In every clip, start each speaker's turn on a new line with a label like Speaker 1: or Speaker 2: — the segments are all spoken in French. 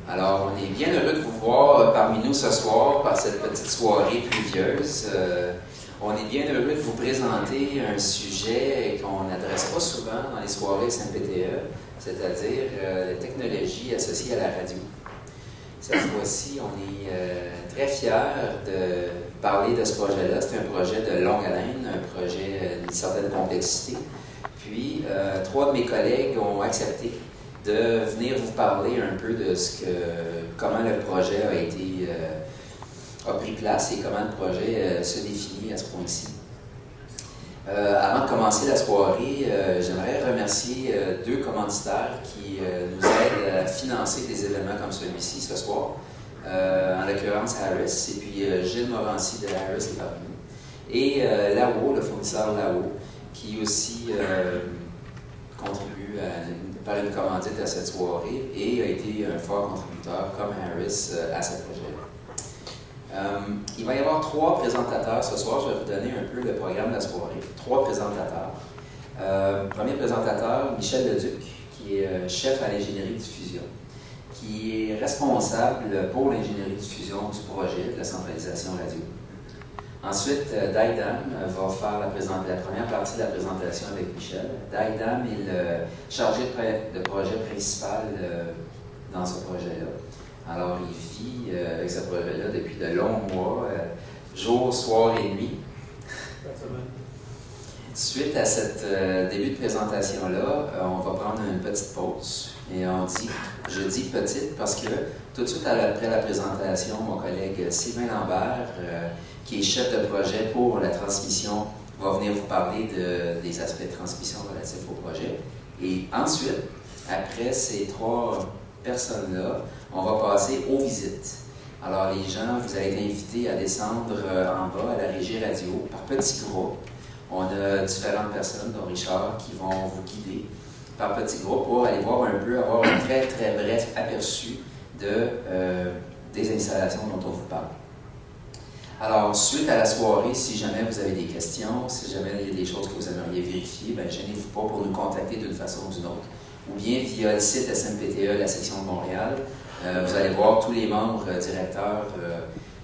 Speaker 1: Alors, on est bien heureux de vous voir parmi nous ce soir par cette petite soirée pluvieuse. On est bien heureux de vous présenter un sujet qu'on n'adresse pas souvent dans les soirées SMPTE, c'est-à-dire les technologies associées à la radio. Cette fois-ci, on est très fiers de parler de ce projet-là. C'est un projet de longue haleine, un projet d'une certaine complexité. Puis, trois de mes collègues ont accepté de venir vous parler un peu de comment le projet a pris place et comment le projet se définit à ce point-ci. Avant de commencer la soirée, j'aimerais remercier deux commanditaires qui nous aident à financer des événements comme celui-ci ce soir. En l'occurrence Harris, et puis Gilles Morancy de Harris est parmi nous. Et Lao, le fournisseur Lao, qui aussi contribue par une commandite à cette soirée et a été un fort contributeur, comme Harris, à ce projet-là. Il va y avoir trois présentateurs ce soir. Je vais vous donner un peu le programme de la soirée. Trois présentateurs. Premier présentateur, Michel Leduc, qui est chef à l'ingénierie diffusion, qui est responsable pour l'ingénierie diffusion du projet de la centralisation radio. Ensuite, Daidam va faire la première partie de la présentation avec Michel. Daidam est le chargé de projet principal dans ce projet-là. Alors, il vit avec ce projet-là depuis de longs mois, jour, soir et nuit. Suite à cette début de présentation-là, on va prendre une petite pause. Et je dis petite parce que tout de suite après la présentation, mon collègue Sylvain Lambert, qui est chef de projet pour la transmission, va venir vous parler des aspects de transmission relatifs au projet. Et ensuite, après ces trois personnes-là, on va passer aux visites. Alors les gens, vous allez être invités à descendre en bas à la régie radio par petits groupes. On a différentes personnes, dont Richard, qui vont vous guider par petits groupes pour aller voir un peu, avoir un très très bref aperçu des installations dont on vous parle. Alors, suite à la soirée, si jamais vous avez des questions, si jamais il y a des choses que vous aimeriez vérifier, gênez-vous pas pour nous contacter d'une façon ou d'une autre. Ou bien via le site SMPTE, la section de Montréal. Vous allez voir, tous les membres directeurs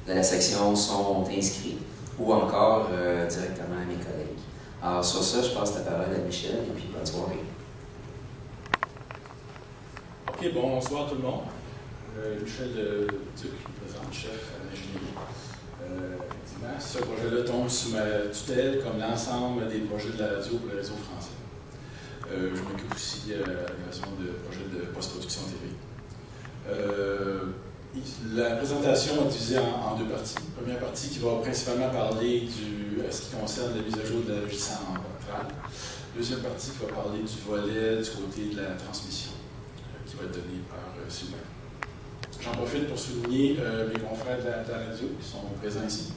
Speaker 1: de la section sont inscrits, ou encore directement à mes collègues. Alors, sur ça, je passe la parole à Michel, et puis bonne soirée.
Speaker 2: OK, bonsoir tout le monde. Michel Duc, présent chef à l'ingénierie. Effectivement, ce projet-là tombe sous ma tutelle, comme l'ensemble des projets de la radio pour le réseau français. Je m'occupe aussi à l'animation de projets de post-production TV. La présentation est divisée en deux parties. Première partie qui va principalement parler ce qui concerne la mise à jour de la régie centrale. Deuxième partie qui va parler du volet du côté de la transmission, qui va être donné par Sylvain. J'en profite pour souligner mes confrères de la radio qui sont présents ici.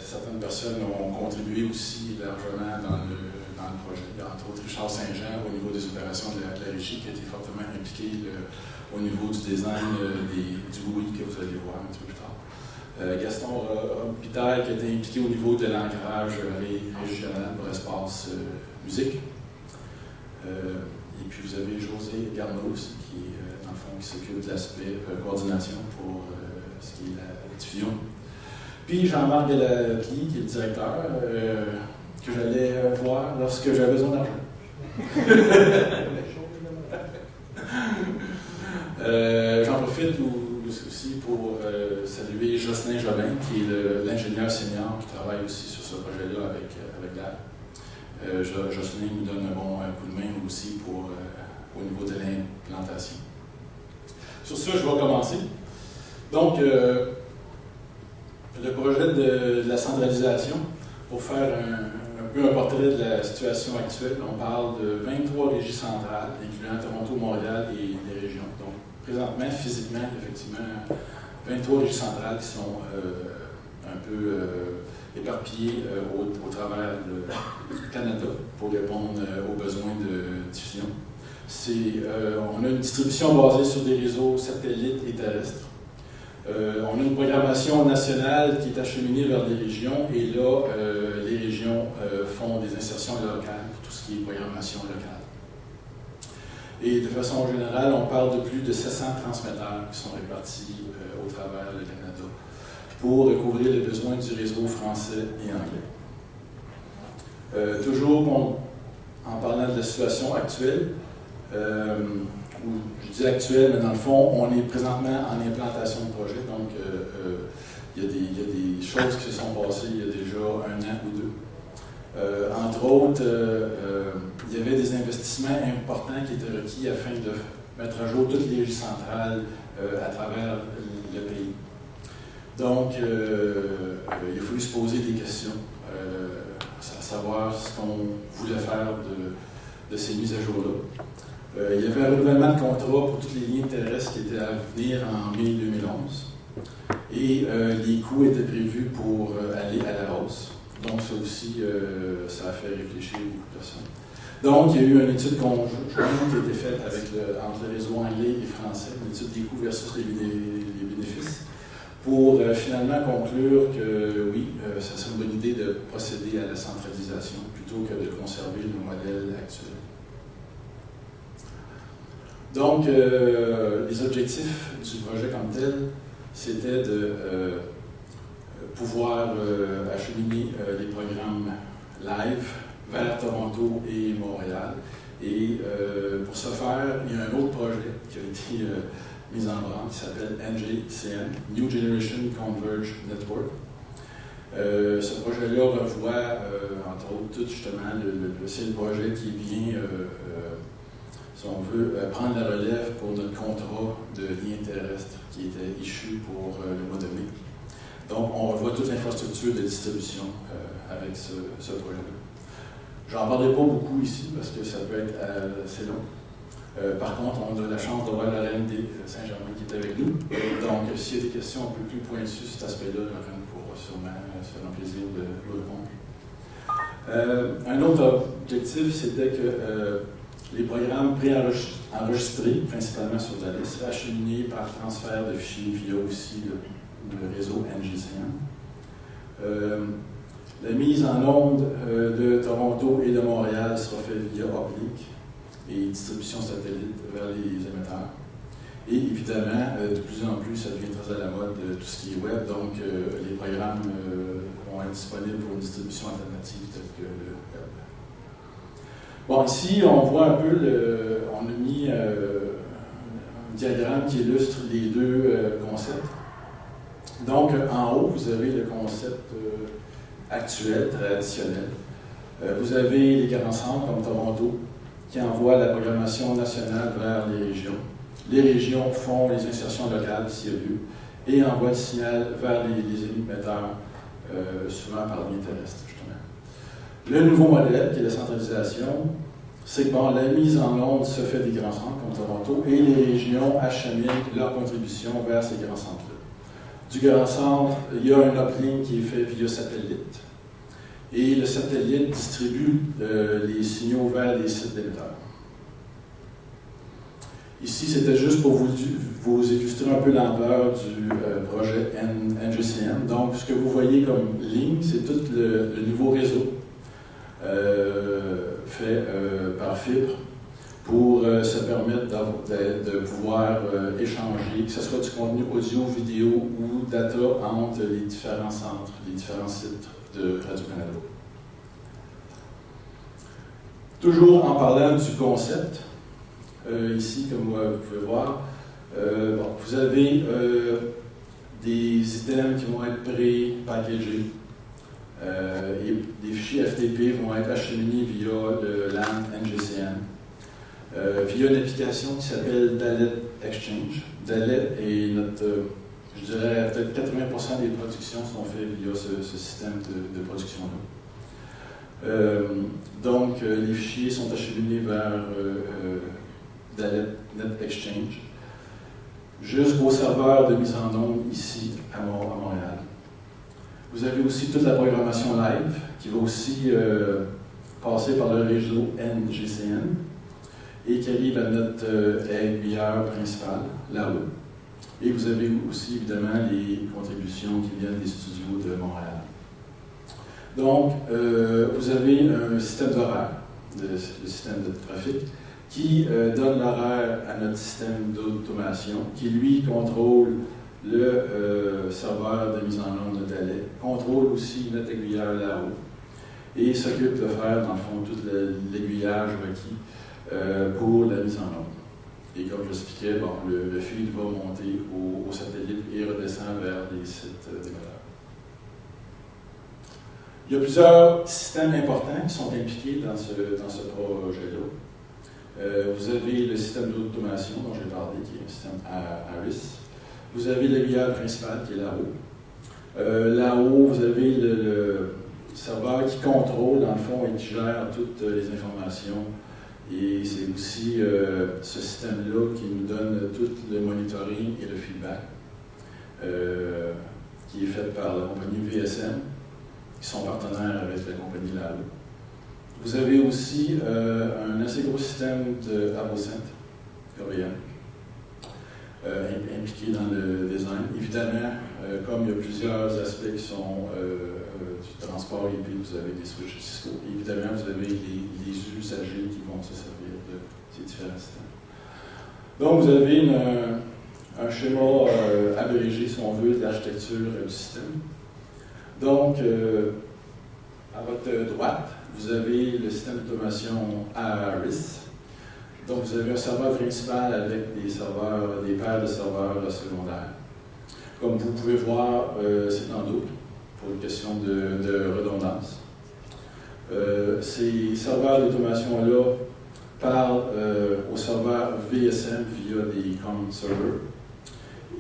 Speaker 2: Certaines personnes ont contribué aussi largement dans le projet. Il y a entre autres Richard Saint-Jean au niveau des opérations de la régie qui a été fortement impliqué au niveau du design du bruit que vous allez voir un petit peu plus tard. Gaston Robitaille qui a été impliqué au niveau de l'ancrage régional pour l'espace musique. Et puis vous avez José Garneau aussi qui dans le fond, qui s'occupe de l'aspect coordination pour ce qui est la diffusion. Puis Jean-Marc Delapli, qui est le directeur, que j'allais voir lorsque j'avais besoin d'argent. J'en profite aussi pour saluer Jocelyn Jobin, qui est l'ingénieur senior qui travaille aussi sur ce projet-là avec DAL. Jocelyn nous donne un bon coup de main aussi au niveau de l'implantation. Sur ce, je vais commencer. Donc, le projet de la centralisation, pour faire un peu un portrait de la situation actuelle, on parle de 23 régies centrales, incluant Toronto, Montréal et les régions. Donc, présentement, physiquement, effectivement, 23 régies centrales qui sont un peu éparpillées au travers du Canada pour répondre aux besoins de diffusion. On a une distribution basée sur des réseaux satellites et terrestres. On a une programmation nationale qui est acheminée vers les régions et là, les régions font des insertions locales pour tout ce qui est programmation locale. Et de façon générale, on parle de plus de 700 transmetteurs qui sont répartis au travers le Canada pour couvrir les besoins du réseau français et anglais. Toujours en parlant de la situation actuelle, ou je dis actuelle, mais dans le fond, on est présentement en implantation de projet, donc il y a des choses qui se sont passées il y a déjà 1 an ou 2. Entre autres, il y avait des investissements importants qui étaient requis afin de mettre à jour toutes les régies centrales à travers le pays. Donc, il a fallu se poser des questions, à savoir ce qu'on voulait faire de ces mises à jour-là. Il y avait un renouvellement de contrat pour toutes les lignes terrestres qui étaient à venir en mai 2011. Et les coûts étaient prévus pour aller à la hausse. Donc, ça aussi, ça a fait réfléchir beaucoup de personnes. Donc, il y a eu une étude conjointe qui a été faite entre le réseau anglais et français, une étude des coûts versus les bénéfices, pour finalement conclure que oui, ça serait une bonne idée de procéder à la centralisation plutôt que de conserver le modèle actuel. Donc, les objectifs du projet comme tel, c'était de pouvoir acheminer les programmes live vers Toronto et Montréal. Et pour ce faire, il y a un autre projet qui a été mis en branle qui s'appelle NGCN, New Generation Converge Network. Ce projet-là revoit, entre autres, tout justement, c'est le projet qui vient, si on veut, prendre la relève pour notre contrat de lien terrestre qui était issu pour le mois de mai. Donc, on revoit toute l'infrastructure de distribution avec ce projet-là. J'en parlerai pas beaucoup ici parce que ça peut être assez long. Par contre, on a la chance d'avoir la reine des Saint-Germain qui est avec nous. Donc, s'il y a des questions un peu plus pointues sur cet aspect-là, la reine pourra sûrement se faire un plaisir de répondre. Un autre objectif, c'était que les programmes préenregistrés, principalement sur Dallas, seraient acheminés par transfert de fichiers via aussi le réseau NGCN. La mise en onde de Toronto et de Montréal sera faite via Uplink et distribution satellite vers les émetteurs. Et évidemment, de plus en plus, ça devient très à la mode tout ce qui est web, donc les programmes vont être disponibles pour une distribution alternative telle que le web. Bon, ici, on voit un peu, on a mis un diagramme qui illustre les deux concepts. Donc, en haut, vous avez le concept actuel, traditionnel. Vous avez les grands centres comme Toronto qui envoient la programmation nationale vers les régions. Les régions font les insertions locales s'il y a lieu et envoient le signal vers les émetteurs, souvent par ligne terrestre, justement. Le nouveau modèle, qui est la centralisation, c'est que bon, la mise en onde se fait des grands centres comme Toronto et les régions acheminent leur contribution vers ces grands centres-là. Du grand centre, il y a un uplink qui est fait via satellite. Et le satellite distribue les signaux vers les sites d'émetteurs. Ici, c'était juste pour vous illustrer un peu l'ampleur du projet NGCN. Donc, ce que vous voyez comme ligne, c'est tout le nouveau réseau fait par fibre pour se permettre de pouvoir échanger, que ce soit du contenu audio, vidéo ou data entre les différents centres, les différents sites de Radio-Canada. Toujours en parlant du concept, ici, comme vous pouvez voir, vous avez des items qui vont être pré-packagés et des fichiers FTP vont être acheminés via le LAN NGCN. Via une application qui s'appelle Dalet Exchange. Dalet est notre, je dirais, peut-être 80% des productions sont faites via ce système de production-là. Donc, les fichiers sont acheminés vers Dalet Exchange jusqu'au serveur de mise en onde ici à Montréal. Vous avez aussi toute la programmation live qui va aussi passer par le réseau NGCN et qui arrive à notre aiguilleur principal, là-haut. Et vous avez aussi, évidemment, les contributions qui viennent des studios de Montréal. Donc, vous avez un système d'horaire, le système de trafic, qui donne l'horaire à notre système d'automation, qui lui contrôle le serveur de mise en onde de Dallet, contrôle aussi notre aiguilleur là-haut, et s'occupe de faire, dans le fond, tout l'aiguillage requis pour la mise en onde. Et comme je l'expliquais, bon, le feed va monter au satellite et redescend vers les sites d'émetteurs. Il y a plusieurs systèmes importants qui sont impliqués dans ce projet-là. Vous avez le système d'automation dont j'ai parlé, qui est un système ARIS. Vous avez l'aiguilleur principal qui est là-haut. Là-haut, vous avez le serveur qui contrôle, dans le fond, et qui gère toutes les informations. Et c'est aussi ce système-là qui nous donne tout le monitoring et le feedback, qui est fait par la compagnie VSM, qui sont partenaires avec la compagnie là-haut. Vous avez aussi un assez gros système de AvoCent, coréen, impliqué dans le design. Évidemment, comme il y a plusieurs aspects qui sont du transport IP, vous avez des switches Cisco. Évidemment, vous avez les usagers qui vont se servir de ces différents systèmes. Donc, vous avez un schéma abrégé, si on veut, de l'architecture du système. Donc, à votre droite, vous avez le système d'automation ARIS. Donc, vous avez un serveur principal avec des paires de serveurs secondaires. Comme vous pouvez voir, c'est en double, pour une question de redondance. Ces serveurs d'automation-là parlent au serveur VSM via des command servers.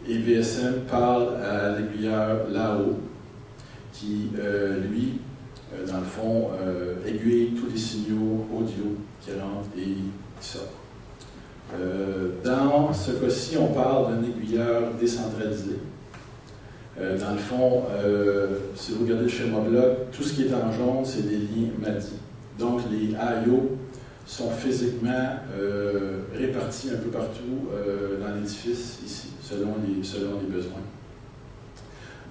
Speaker 2: Et VSM parle à l'aiguilleur là-haut, qui, lui, dans le fond, aiguille tous les signaux audio qui rentrent et qui sortent. Dans ce cas-ci, on parle d'un aiguilleur décentralisé. Dans le fond, si vous regardez le schéma bloc, tout ce qui est en jaune, c'est des liens MADI. Donc, les I/O sont physiquement répartis un peu partout dans l'édifice, ici, selon les besoins.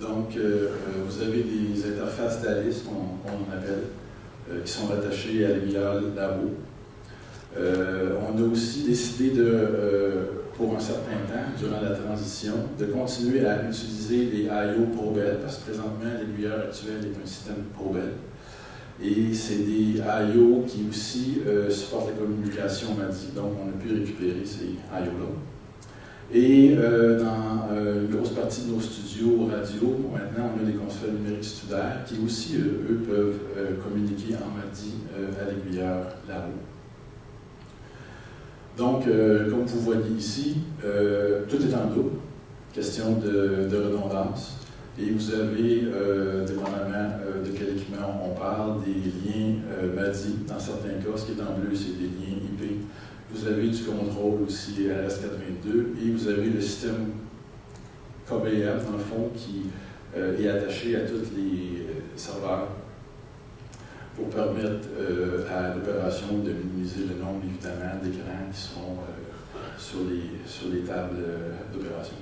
Speaker 2: Donc, vous avez des interfaces d'ALIS, qu'on appelle, qui sont rattachées à l'aiguilleur là-haut. On a aussi décidé pour un certain temps, durant la transition, de continuer à utiliser les I/O Pro-Bell, parce que présentement, l'aiguilleur actuel est un système Pro-Bell. Et c'est des I/O qui aussi supportent la communication MADI, donc on a pu récupérer ces I/O-là. Et dans une grosse partie de nos studios radio, maintenant, on a des consoles numériques studaires qui aussi, eux, peuvent communiquer en MADI à l'aiguilleur là-haut. Donc, comme vous voyez ici, tout est en double, question de redondance. Et vous avez, dépendamment de quel équipement on parle, des liens MADI. Dans certains cas, ce qui est en bleu, c'est des liens IP. Vous avez du contrôle aussi RS-422 et vous avez le système KBF, dans le fond, qui est attaché à tous les serveurs pour permettre à l'opération de minimiser le nombre, évidemment, d'écrans qui sont sur les tables d'opération.